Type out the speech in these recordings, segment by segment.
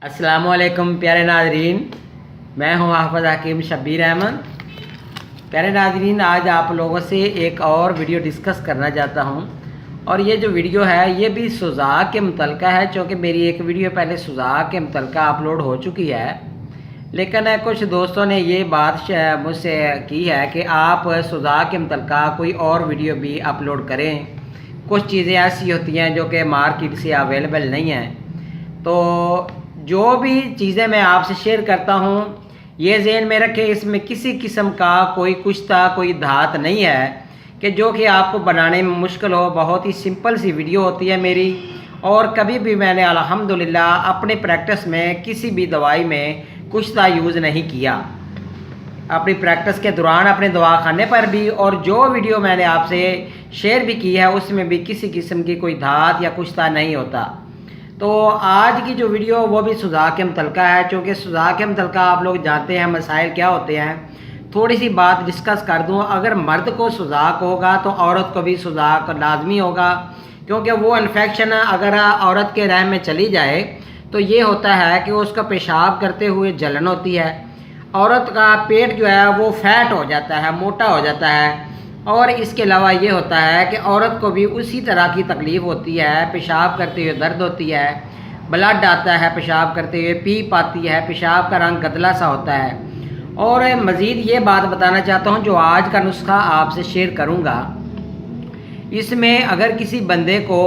अस्सलामुअलैकुम प्यारे नाजरीन, मैं हूं हाफ़िज़ हकीम शब्बीर अहमद। प्यारे नाजरीन, आज आप लोगों से एक और वीडियो डिस्कस करना चाहता हूं और ये जो वीडियो है ये भी सुज़ा के मुतल्लिक़ है, चूँकि मेरी एक वीडियो पहले सुज़ा के मुतल्लिक़ अपलोड हो चुकी है, लेकिन कुछ दोस्तों ने ये बात मुझसे की है कि आप सुज़ा के मुतल्लिक़ कोई और वीडियो भी अपलोड करें। कुछ चीज़ें ऐसी होती हैं जो कि मार्केट से अवेलेबल नहीं हैं, तो जो भी चीज़ें मैं आपसे शेयर करता हूँ ये ज़हन में रखें, इसमें किसी किस्म का कोई कुश्ता कोई धात नहीं है कि जो कि आपको बनाने में मुश्किल हो। बहुत ही सिंपल सी वीडियो होती है मेरी, और कभी भी मैंने अल्हम्दुलिल्लाह अपने प्रैक्टिस में किसी भी दवाई में कुश्ता यूज़ नहीं किया, अपनी प्रैक्टिस के दौरान अपने दवाखाने पर भी, और जो वीडियो मैंने आपसे शेयर भी की है उसमें भी किसी किस्म की कोई धात या कुश्ता नहीं होता। तो आज की जो वीडियो वो भी सुज़ा के मुतल्लिक़ है, क्योंकि सुज़ा के मुतल्लिक़ आप लोग जानते हैं मसाइल क्या होते हैं। थोड़ी सी बात डिस्कस कर दूं, अगर मर्द को सुज़ाक होगा तो औरत को भी सुज़ाक लाजमी होगा, क्योंकि वो इन्फेक्शन अगर औरत के रहम में चली जाए तो ये होता है कि उसका पेशाब करते हुए जलन होती है, औरत का पेट जो है वो फैट हो जाता है, मोटा हो जाता है, और इसके अलावा ये होता है कि औरत को भी उसी तरह की तकलीफ़ होती है, पेशाब करते हुए दर्द होती है, ब्लड आता है पेशाब करते हुए, पीप आती है, पेशाब का रंग गदला सा होता है। और मज़ीद ये बात बताना चाहता हूँ, जो आज का नुस्खा आपसे शेयर करूँगा इसमें अगर किसी बंदे को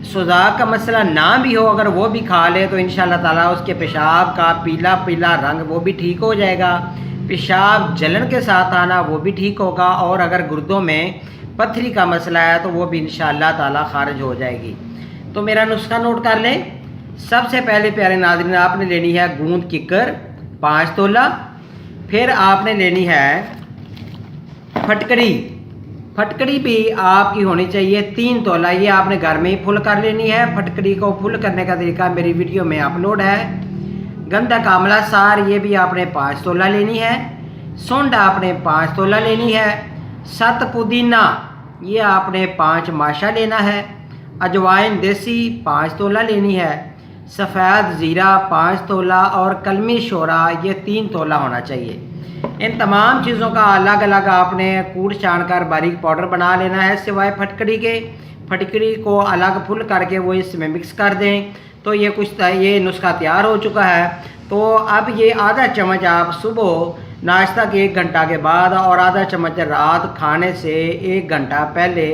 सुज़ाक का मसला ना भी हो, अगर वो भी खा ले तो इंशाअल्लाह ताला उसके पेशाब का पीला पीला रंग वो भी ठीक हो जाएगा, पेशाब जलन के साथ आना वो भी ठीक होगा, और अगर गुर्दों में पथरी का मसला है तो वो भी इंशाअल्लाह ताला खारिज हो जाएगी। तो मेरा नुस्खा नोट कर लें। सबसे पहले प्यारे नाज़रीन, आपने लेनी है गूंद किकर 5 तोला, फिर आपने लेनी है फटकड़ी, फटकड़ी भी आपकी होनी चाहिए 3 तोला, ये आपने घर में ही फुल कर लेनी है। फटकड़ी को फुल करने का तरीका मेरी वीडियो में अपलोड है। गंधक आंवला सार ये भी आपने 5 तोला लेनी है। सूंड आपने 5 तोला लेनी है। 7 पुदीना ये आपने 5 माशा लेना है। अजवाइन देसी 5 तोला लेनी है। सफ़ेद ज़ीरा 5 तोला, और कलमी शोरा ये 3 तोला होना चाहिए। इन तमाम चीज़ों का अलग अलग आपने कूट छान कर बारीक पाउडर बना लेना है, सिवाय फटकड़ी के। फटकड़ी को अलग फुल करके वो इसमें मिक्स कर दें, तो ये नुस्खा तैयार हो चुका है। तो अब ये आधा चम्मच आप सुबह नाश्ता के 1 घंटा के बाद, और आधा चम्मच रात खाने से 1 घंटा पहले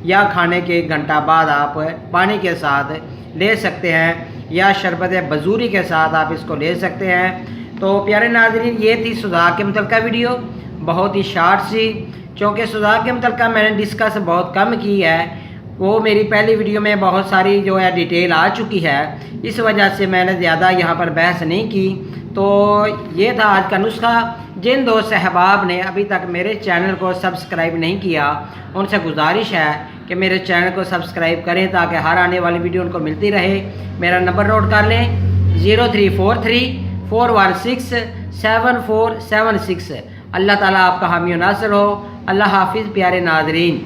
या खाने के 1 घंटा बाद आप पानी के साथ ले सकते हैं, या शरबत बजूरी के साथ आप इसको ले सकते हैं। तो प्यारे नाज़रीन, ये थी सुज़ा के मुतल्लिक़ वीडियो, बहुत ही शार्ट सी, क्योंकि सुज़ा के मुतल्लिक़ मैंने डिस्कस बहुत कम की है, वो मेरी पहली वीडियो में बहुत सारी जो है डिटेल आ चुकी है, इस वजह से मैंने ज़्यादा यहाँ पर बहस नहीं की। तो ये था आज का नुस्खा। जिन दोस्त अहबाब ने अभी तक मेरे चैनल को सब्सक्राइब नहीं किया, उनसे गुजारिश है कि मेरे चैनल को सब्सक्राइब करें ताकि हर आने वाली वीडियो उनको मिलती रहे। मेरा नंबर नोट कर लें 0343 416 7476। अल्लाह ताला आपका हामी नासिर हो। अल्लाह हाफिज़ प्यारे नाज़रीन।